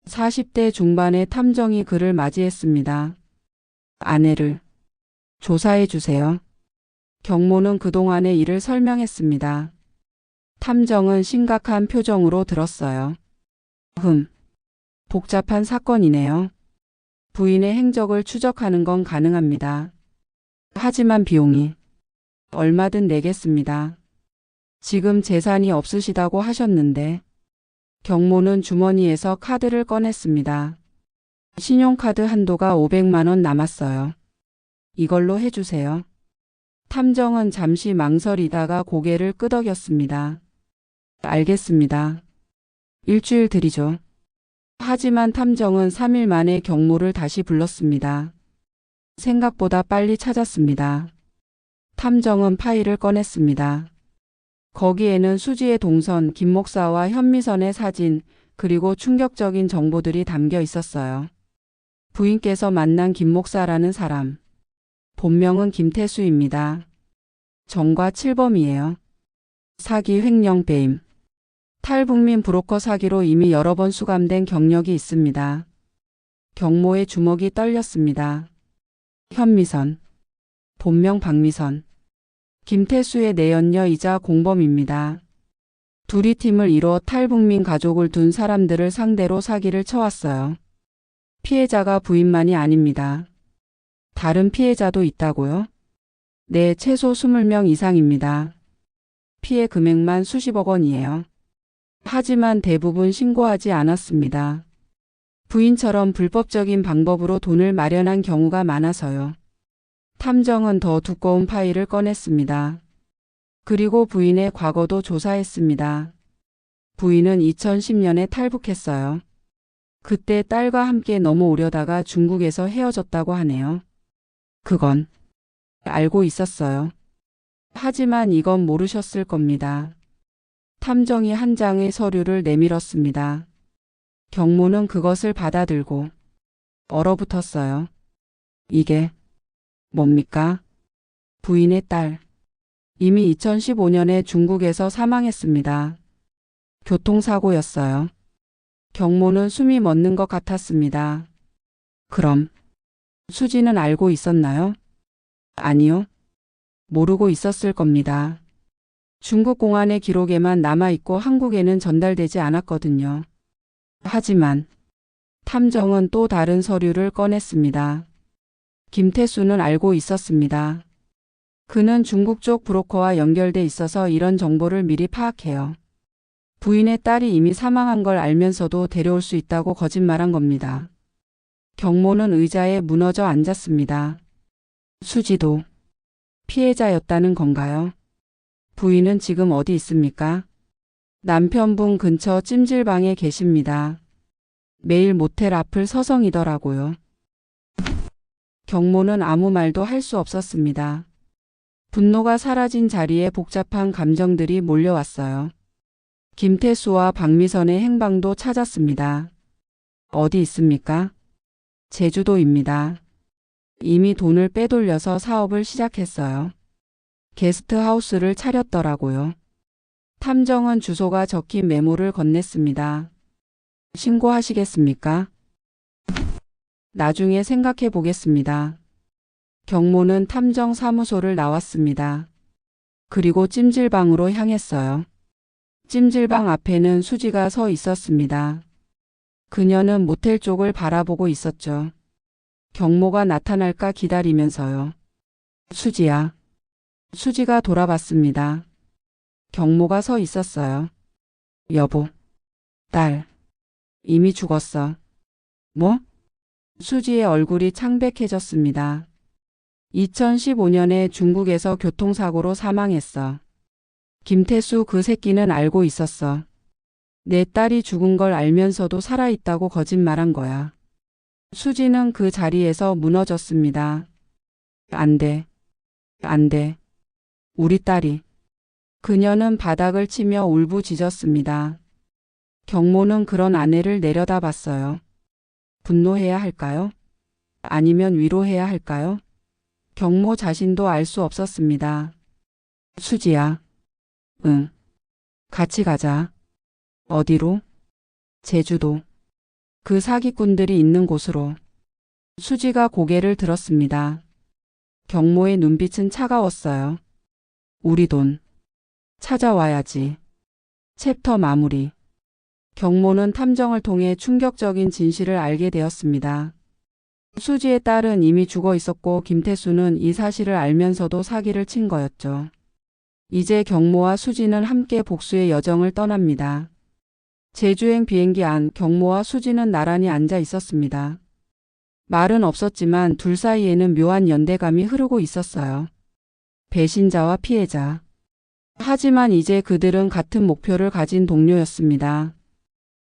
40대 중반의 탐정이 그를 맞이했습니다. 아내를 조사해 주세요. 경모는 그동안의 일을 설명했습니다. 탐정은 심각한 표정으로 들었어요. 복잡한 사건이네요. 부인의 행적을 추적하는 건 가능합니다. 하지만 비용이 얼마든 내겠습니다. 지금 재산이 없으시다고 하셨는데. 경모는 주머니에서 카드를 꺼냈습니다. 신용카드 한도가 500만 원 남았어요. 이걸로 해주세요. 탐정은 잠시 망설이다가 고개를 끄덕였습니다. 알겠습니다. 일주일 드리죠. 하지만 탐정은 3일 만에 경모를 다시 불렀습니다. 생각보다 빨리 찾았습니다. 탐정은 파일을 꺼냈습니다. 거기에는 수지의 동선, 김 목사와 현미선의 사진, 그리고 충격적인 정보들이 담겨 있었어요. 부인께서 만난 김 목사라는 사람. 본명은 김태수입니다. 정과 7범이에요. 사기 횡령 배임. 탈북민 브로커 사기로 이미 여러 번 수감된 경력이 있습니다. 경모의 주먹이 떨렸습니다. 현미선. 본명 박미선. 김태수의 내연녀이자 공범입니다. 둘이 팀을 이뤄 탈북민 가족을 둔 사람들을 상대로 사기를 쳐왔어요. 피해자가 부인만이 아닙니다. 다른 피해자도 있다고요? 네, 최소 20명 이상입니다. 피해 금액만 수십억 원이에요. 하지만 대부분 신고하지 않았습니다. 부인처럼 불법적인 방법으로 돈을 마련한 경우가 많아서요. 탐정은 더 두꺼운 파일을 꺼냈습니다. 그리고 부인의 과거도 조사했습니다. 부인은 2010년에 탈북했어요. 그때 딸과 함께 넘어오려다가 중국에서 헤어졌다고 하네요. 그건 알고 있었어요. 하지만 이건 모르셨을 겁니다. 탐정이 한 장의 서류를 내밀었습니다. 경모는 그것을 받아들고 얼어붙었어요. 이게 뭡니까? 부인의 딸. 이미 2015년에 중국에서 사망했습니다. 교통사고였어요. 경모는 숨이 멎는 것 같았습니다. 그럼 수지는 알고 있었나요? 아니요. 모르고 있었을 겁니다. 중국 공안의 기록에만 남아있고 한국에는 전달되지 않았거든요. 하지만 탐정은 또 다른 서류를 꺼냈습니다. 김태수는 알고 있었습니다. 그는 중국 쪽 브로커와 연결돼 있어서 이런 정보를 미리 파악해요. 부인의 딸이 이미 사망한 걸 알면서도 데려올 수 있다고 거짓말한 겁니다. 경모는 의자에 무너져 앉았습니다. 수지도 피해자였다는 건가요? 부인은 지금 어디 있습니까? 남편분 근처 찜질방에 계십니다. 매일 모텔 앞을 서성이더라고요. 경모는 아무 말도 할 수 없었습니다. 분노가 사라진 자리에 복잡한 감정들이 몰려왔어요. 김태수와 박미선의 행방도 찾았습니다. 어디 있습니까? 제주도입니다. 이미 돈을 빼돌려서 사업을 시작했어요. 게스트하우스를 차렸더라고요. 탐정은 주소가 적힌 메모를 건넸습니다. 신고하시겠습니까? 나중에 생각해 보겠습니다. 경모는 탐정 사무소를 나왔습니다. 그리고 찜질방으로 향했어요. 찜질방 앞에는 수지가 서 있었습니다. 그녀는 모텔 쪽을 바라보고 있었죠. 경모가 나타날까 기다리면서요. 수지야. 수지가 돌아봤습니다. 경모가 서 있었어요. 여보. 딸. 이미 죽었어. 뭐? 수지의 얼굴이 창백해졌습니다. 2015년에 중국에서 교통사고로 사망했어. 김태수 그 새끼는 알고 있었어. 내 딸이 죽은 걸 알면서도 살아있다고 거짓말한 거야. 수지는 그 자리에서 무너졌습니다. 안 돼. 안 돼. 우리 딸이. 그녀는 바닥을 치며 울부짖었습니다. 경모는 그런 아내를 내려다봤어요. 분노해야 할까요? 아니면 위로해야 할까요? 경모 자신도 알 수 없었습니다. 수지야. 응. 같이 가자. 어디로? 제주도. 그 사기꾼들이 있는 곳으로. 수지가 고개를 들었습니다. 경모의 눈빛은 차가웠어요. 우리 돈. 찾아와야지. 챕터 마무리. 경모는 탐정을 통해 충격적인 진실을 알게 되었습니다. 수지의 딸은 이미 죽어 있었고 김태수는 이 사실을 알면서도 사기를 친 거였죠. 이제 경모와 수지는 함께 복수의 여정을 떠납니다. 제주행 비행기 안 경모와 수지는 나란히 앉아 있었습니다. 말은 없었지만 둘 사이에는 묘한 연대감이 흐르고 있었어요. 배신자와 피해자. 하지만 이제 그들은 같은 목표를 가진 동료였습니다.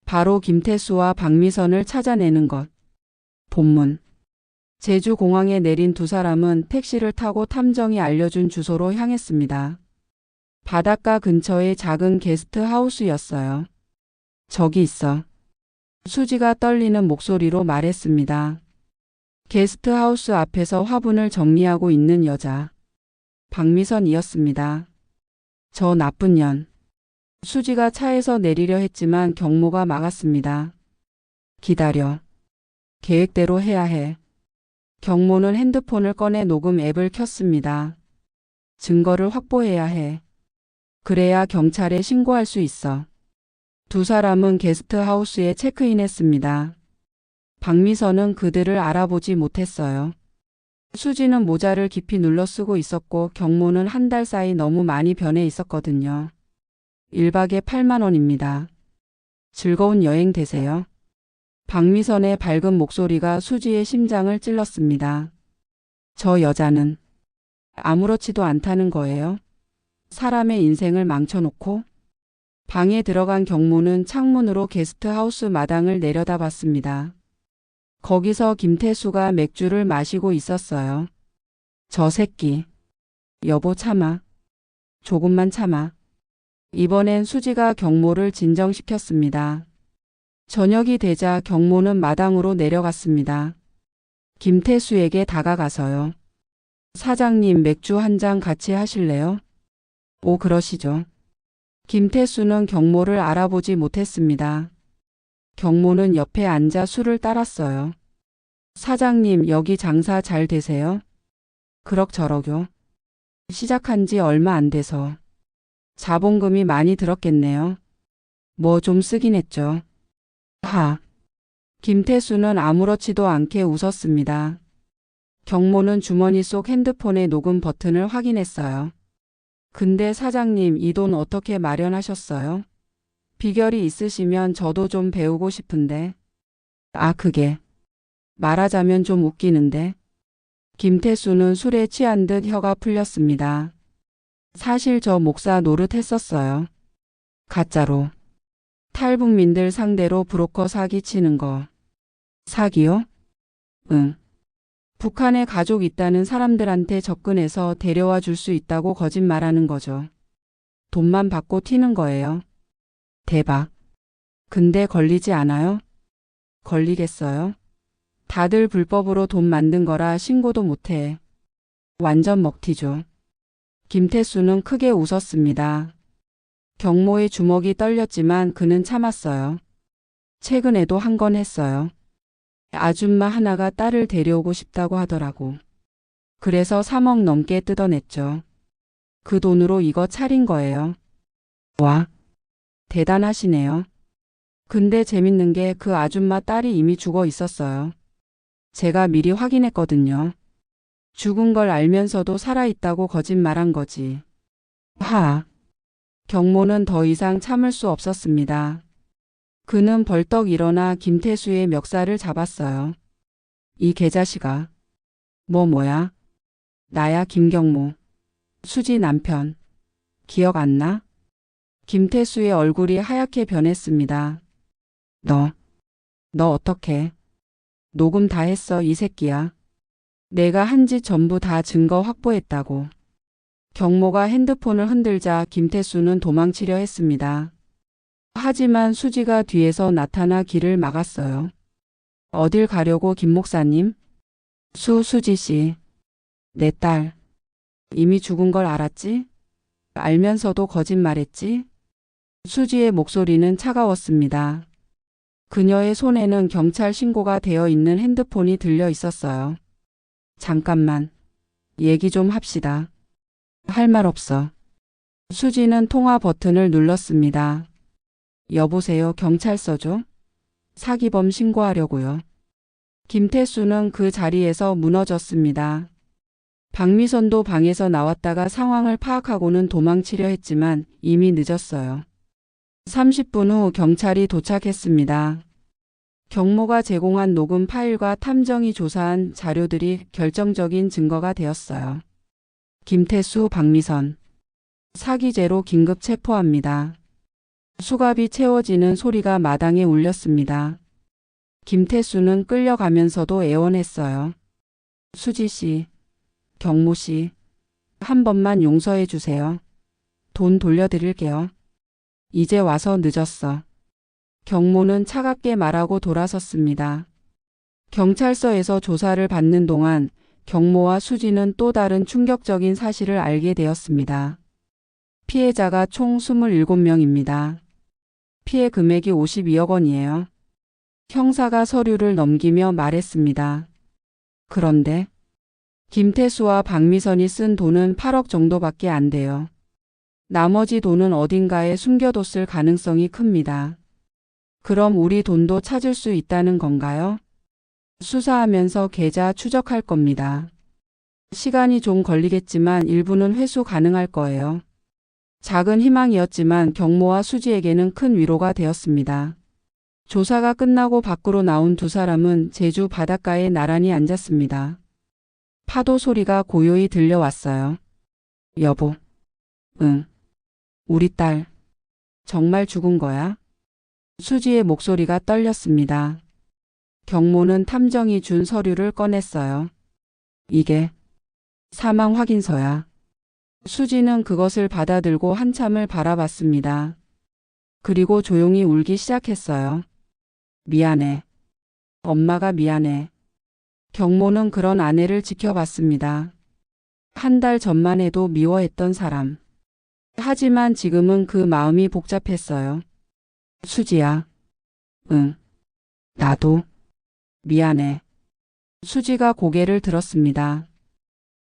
바로 김태수와 박미선을 찾아내는 것. 본문. 제주공항에 내린 두 사람은 택시를 타고 탐정이 알려준 주소로 향했습니다. 바닷가 근처의 작은 게스트하우스였어요. 저기 있어. 수지가 떨리는 목소리로 말했습니다. 게스트하우스 앞에서 화분을 정리하고 있는 여자. 박미선이었습니다. 저 나쁜 년. 수지가 차에서 내리려 했지만 경모가 막았습니다. 기다려. 계획대로 해야 해. 경모는 핸드폰을 꺼내 녹음 앱을 켰습니다. 증거를 확보해야 해. 그래야 경찰에 신고할 수 있어. 두 사람은 게스트하우스에 체크인했습니다. 박미선은 그들을 알아보지 못했어요. 수지는 모자를 깊이 눌러 쓰고 있었고 경모는 한 달 사이 너무 많이 변해 있었거든요. 1박에 8만 원입니다. 즐거운 여행 되세요. 박미선의 밝은 목소리가 수지의 심장을 찔렀습니다. 저 여자는 아무렇지도 않다는 거예요. 사람의 인생을 망쳐놓고. 방에 들어간 경모는 창문으로 게스트하우스 마당을 내려다봤습니다. 거기서 김태수가 맥주를 마시고 있었어요. 저 새끼. 여보 참아. 조금만 참아. 이번엔 수지가 경모를 진정시켰습니다. 저녁이 되자 경모는 마당으로 내려갔습니다. 김태수에게 다가가서요. 사장님 맥주 한 잔 같이 하실래요? 오 그러시죠. 김태수는 경모를 알아보지 못했습니다. 경모는 옆에 앉아 술을 따랐어요. 사장님 여기 장사 잘 되세요? 그럭저럭요. 시작한 지 얼마 안 돼서. 자본금이 많이 들었겠네요. 뭐 좀 쓰긴 했죠. 하. 김태수는 아무렇지도 않게 웃었습니다. 경모는 주머니 속 핸드폰의 녹음 버튼을 확인했어요. 근데 사장님 이 돈 어떻게 마련하셨어요? 비결이 있으시면 저도 좀 배우고 싶은데. 아 그게. 말하자면 좀 웃기는데. 김태수는 술에 취한 듯 혀가 풀렸습니다. 사실 저 목사 노릇했었어요. 가짜로. 탈북민들 상대로 브로커 사기 치는 거. 사기요? 응. 북한에 가족 있다는 사람들한테 접근해서 데려와 줄 수 있다고 거짓말하는 거죠. 돈만 받고 튀는 거예요. 대박. 근데 걸리지 않아요? 걸리겠어요? 다들 불법으로 돈 만든 거라 신고도 못해. 완전 먹튀죠. 김태수는 크게 웃었습니다. 경모의 주먹이 떨렸지만 그는 참았어요. 최근에도 한 건 했어요. 아줌마 하나가 딸을 데려오고 싶다고 하더라고. 그래서 3억 넘게 뜯어냈죠. 그 돈으로 이거 차린 거예요. 와, 대단하시네요. 근데 재밌는 게 그 아줌마 딸이 이미 죽어 있었어요. 제가 미리 확인했거든요. 죽은 걸 알면서도 살아있다고 거짓말한 거지. 하. 경모는 더 이상 참을 수 없었습니다. 그는 벌떡 일어나 김태수의 멱살을 잡았어요. 이 개자식아. 뭐야? 나야 김경모. 수지 남편. 기억 안 나? 김태수의 얼굴이 하얗게 변했습니다. 너 어떡해? 녹음 다 했어 이 새끼야. 내가 한 짓 전부 다 증거 확보했다고. 경모가 핸드폰을 흔들자 김태수는 도망치려 했습니다. 하지만 수지가 뒤에서 나타나 길을 막았어요. 어딜 가려고 김 목사님? 수지 씨. 내 딸. 이미 죽은 걸 알았지? 알면서도 거짓말했지? 수지의 목소리는 차가웠습니다. 그녀의 손에는 경찰 신고가 되어 있는 핸드폰이 들려 있었어요. 잠깐만. 얘기 좀 합시다. 할 말 없어. 수지는 통화 버튼을 눌렀습니다. 여보세요, 경찰서죠? 사기범 신고하려고요. 김태수는 그 자리에서 무너졌습니다. 박미선도 방에서 나왔다가 상황을 파악하고는 도망치려 했지만 이미 늦었어요. 30분 후 경찰이 도착했습니다. 경모가 제공한 녹음 파일과 탐정이 조사한 자료들이 결정적인 증거가 되었어요. 김태수, 박미선. 사기죄로 긴급 체포합니다. 수갑이 채워지는 소리가 마당에 울렸습니다. 김태수는 끌려가면서도 애원했어요. 수지 씨, 경모 씨, 한 번만 용서해 주세요. 돈 돌려드릴게요. 이제 와서 늦었어. 경모는 차갑게 말하고 돌아섰습니다. 경찰서에서 조사를 받는 동안 경모와 수지는 또 다른 충격적인 사실을 알게 되었습니다. 피해자가 총 27명입니다. 피해 금액이 52억 원이에요. 형사가 서류를 넘기며 말했습니다. 그런데 김태수와 박미선이 쓴 돈은 8억 정도밖에 안 돼요. 나머지 돈은 어딘가에 숨겨뒀을 가능성이 큽니다. 그럼 우리 돈도 찾을 수 있다는 건가요? 수사하면서 계좌 추적할 겁니다. 시간이 좀 걸리겠지만 일부는 회수 가능할 거예요. 작은 희망이었지만 경모와 수지에게는 큰 위로가 되었습니다. 조사가 끝나고 밖으로 나온 두 사람은 제주 바닷가에 나란히 앉았습니다. 파도 소리가 고요히 들려왔어요. 여보. 응. 우리 딸. 정말 죽은 거야? 수지의 목소리가 떨렸습니다. 경모는 탐정이 준 서류를 꺼냈어요. 이게 사망 확인서야. 수지는 그것을 받아들고 한참을 바라봤습니다. 그리고 조용히 울기 시작했어요. 미안해. 엄마가 미안해. 경모는 그런 아내를 지켜봤습니다. 한 달 전만 해도 미워했던 사람. 하지만 지금은 그 마음이 복잡했어요. 수지야. 응. 나도. 미안해. 수지가 고개를 들었습니다.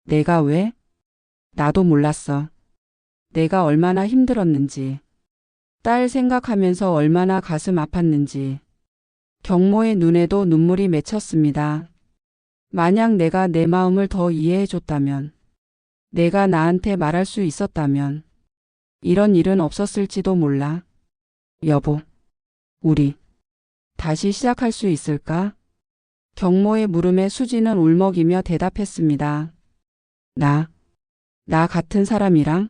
내가 왜? 나도 몰랐어. 내가 얼마나 힘들었는지. 딸 생각하면서 얼마나 가슴 아팠는지. 경모의 눈에도 눈물이 맺혔습니다. 만약 내가 내 마음을 더 이해해줬다면, 내가 나한테 말할 수 있었다면, 이런 일은 없었을지도 몰라. 여보, 우리 다시 시작할 수 있을까? 경모의 물음에 수지는 울먹이며 대답했습니다. 나 같은 사람이랑?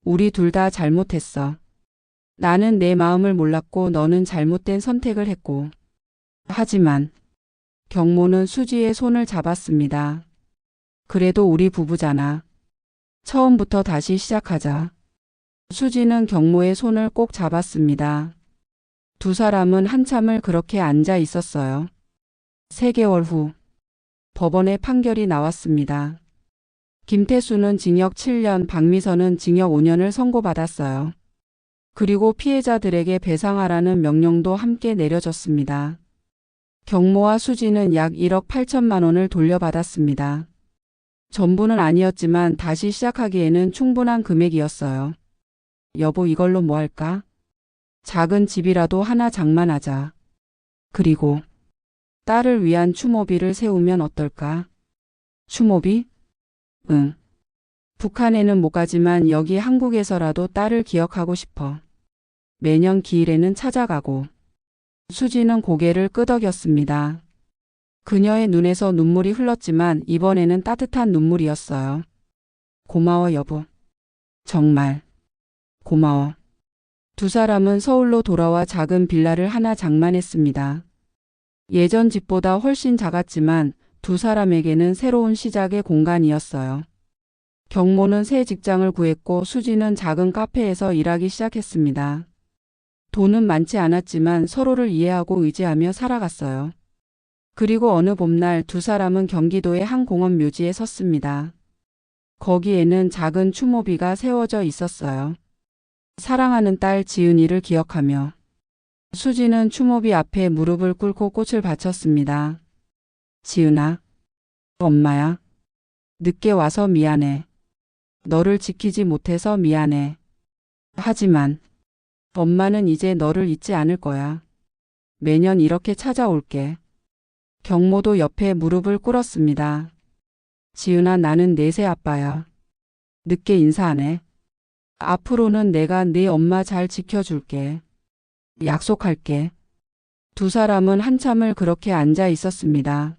우리 둘 다 잘못했어. 나는 내 마음을 몰랐고 너는 잘못된 선택을 했고. 하지만 경모는 수지의 손을 잡았습니다. 그래도 우리 부부잖아. 처음부터 다시 시작하자. 수지는 경모의 손을 꼭 잡았습니다. 두 사람은 한참을 그렇게 앉아 있었어요. 3개월 후 법원의 판결이 나왔습니다. 김태수는 징역 7년, 박미선은 징역 5년을 선고받았어요. 그리고 피해자들에게 배상하라는 명령도 함께 내려졌습니다. 경모와 수지는 약 1억 8천만 원을 돌려받았습니다. 전부는 아니었지만 다시 시작하기에는 충분한 금액이었어요. 여보, 이걸로 뭐 할까? 작은 집이라도 하나 장만하자. 그리고 딸을 위한 추모비를 세우면 어떨까? 추모비? 응. 북한에는 못 가지만 여기 한국에서라도 딸을 기억하고 싶어. 매년 기일에는 찾아가고. 수지는 고개를 끄덕였습니다. 그녀의 눈에서 눈물이 흘렀지만 이번에는 따뜻한 눈물이었어요. 고마워, 여보. 정말 고마워. 두 사람은 서울로 돌아와 작은 빌라를 하나 장만했습니다. 예전 집보다 훨씬 작았지만 두 사람에게는 새로운 시작의 공간이었어요. 경모는 새 직장을 구했고 수지는 작은 카페에서 일하기 시작했습니다. 돈은 많지 않았지만 서로를 이해하고 의지하며 살아갔어요. 그리고 어느 봄날 두 사람은 경기도의 한 공원 묘지에 섰습니다. 거기에는 작은 추모비가 세워져 있었어요. 사랑하는 딸 지은이를 기억하며 수지는 추모비 앞에 무릎을 꿇고 꽃을 바쳤습니다. 지은아, 엄마야. 늦게 와서 미안해. 너를 지키지 못해서 미안해. 하지만 엄마는 이제 너를 잊지 않을 거야. 매년 이렇게 찾아올게. 경모도 옆에 무릎을 꿇었습니다. 지은아, 나는 넷의 아빠야. 늦게 인사하네. 앞으로는 내가 네 엄마 잘 지켜줄게. 약속할게. 두 사람은 한참을 그렇게 앉아 있었습니다.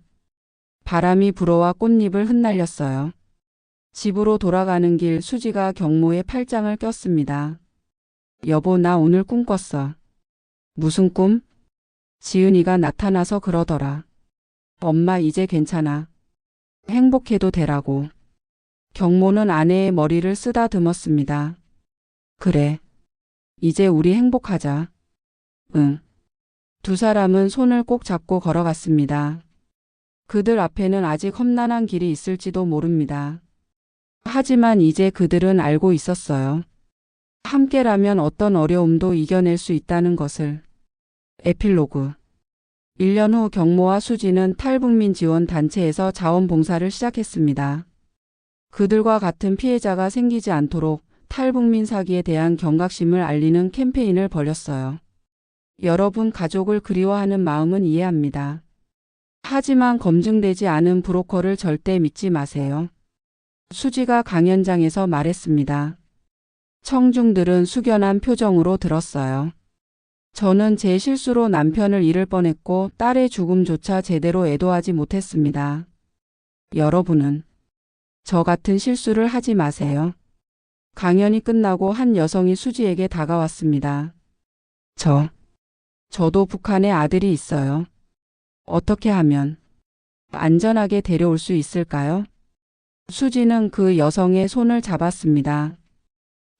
바람이 불어와 꽃잎을 흩날렸어요. 집으로 돌아가는 길 수지가 경모의 팔짱을 꼈습니다. 여보, 나 오늘 꿈 꿨어. 무슨 꿈? 지은이가 나타나서 그러더라. 엄마 이제 괜찮아. 행복해도 되라고. 경모는 아내의 머리를 쓰다듬었습니다. 그래. 이제 우리 행복하자. 응. 두 사람은 손을 꼭 잡고 걸어갔습니다. 그들 앞에는 아직 험난한 길이 있을지도 모릅니다. 하지만 이제 그들은 알고 있었어요. 함께라면 어떤 어려움도 이겨낼 수 있다는 것을. 에필로그 1년 후 경모와 수지는 탈북민 지원 단체에서 자원봉사를 시작했습니다. 그들과 같은 피해자가 생기지 않도록 탈북민 사기에 대한 경각심을 알리는 캠페인을 벌였어요. 여러분 가족을 그리워하는 마음은 이해합니다. 하지만 검증되지 않은 브로커를 절대 믿지 마세요. 수지가 강연장에서 말했습니다. 청중들은 숙연한 표정으로 들었어요. 저는 제 실수로 남편을 잃을 뻔했고 딸의 죽음조차 제대로 애도하지 못했습니다. 여러분은 저 같은 실수를 하지 마세요. 강연이 끝나고 한 여성이 수지에게 다가왔습니다. 저도 북한에 아들이 있어요. 어떻게 하면 안전하게 데려올 수 있을까요? 수지는 그 여성의 손을 잡았습니다.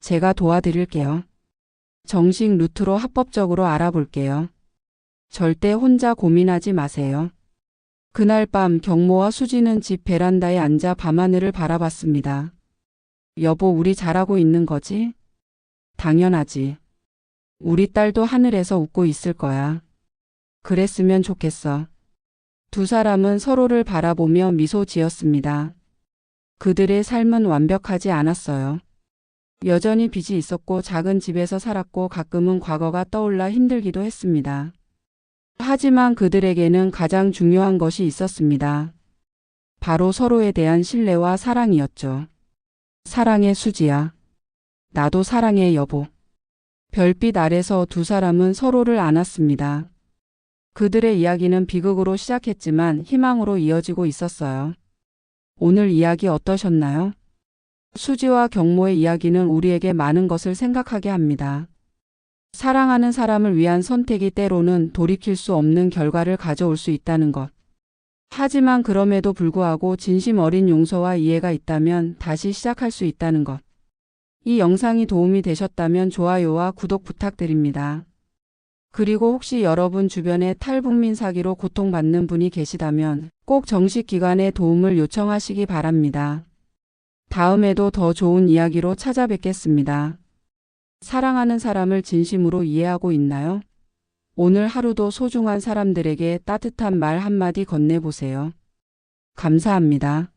제가 도와드릴게요. 정식 루트로 합법적으로 알아볼게요. 절대 혼자 고민하지 마세요. 그날 밤 경모와 수지는 집 베란다에 앉아 밤하늘을 바라봤습니다. 여보, 우리 잘하고 있는 거지? 당연하지. 우리 딸도 하늘에서 웃고 있을 거야. 그랬으면 좋겠어. 두 사람은 서로를 바라보며 미소 지었습니다. 그들의 삶은 완벽하지 않았어요. 여전히 빚이 있었고 작은 집에서 살았고 가끔은 과거가 떠올라 힘들기도 했습니다. 하지만 그들에게는 가장 중요한 것이 있었습니다. 바로 서로에 대한 신뢰와 사랑이었죠. 사랑해 수지야. 나도 사랑해 여보. 별빛 아래서 두 사람은 서로를 안았습니다. 그들의 이야기는 비극으로 시작했지만 희망으로 이어지고 있었어요. 오늘 이야기 어떠셨나요? 수지와 경모의 이야기는 우리에게 많은 것을 생각하게 합니다. 사랑하는 사람을 위한 선택이 때로는 돌이킬 수 없는 결과를 가져올 수 있다는 것. 하지만 그럼에도 불구하고 진심 어린 용서와 이해가 있다면 다시 시작할 수 있다는 것. 이 영상이 도움이 되셨다면 좋아요와 구독 부탁드립니다. 그리고 혹시 여러분 주변에 탈북민 사기로 고통받는 분이 계시다면 꼭 정식 기관의 도움을 요청하시기 바랍니다. 다음에도 더 좋은 이야기로 찾아뵙겠습니다. 사랑하는 사람을 진심으로 이해하고 있나요? 오늘 하루도 소중한 사람들에게 따뜻한 말 한마디 건네보세요. 감사합니다.